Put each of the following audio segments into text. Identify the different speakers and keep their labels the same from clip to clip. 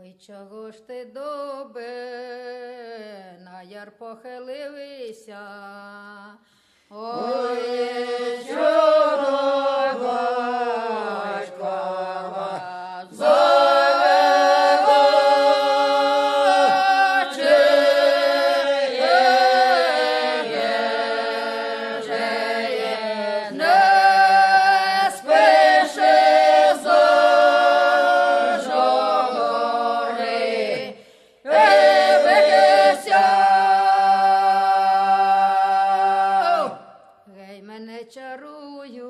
Speaker 1: Ой, чого ж ти, дубе, на яр похилився? Ой, чого батькова чарують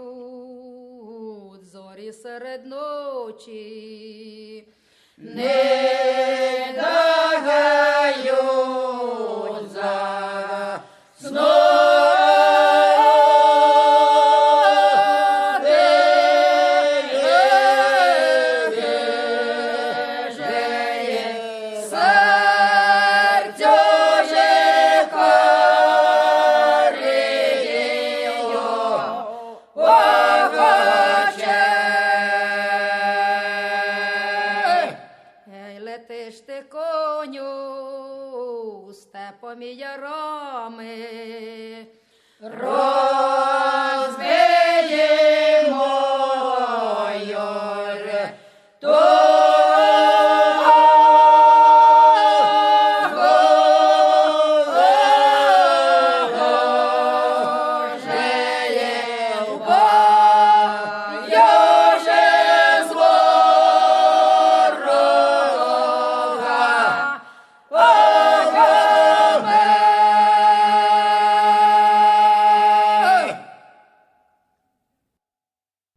Speaker 1: зорі серед ночі, не дагають за летиш ти, коню, степом і ярами, розбиємо, то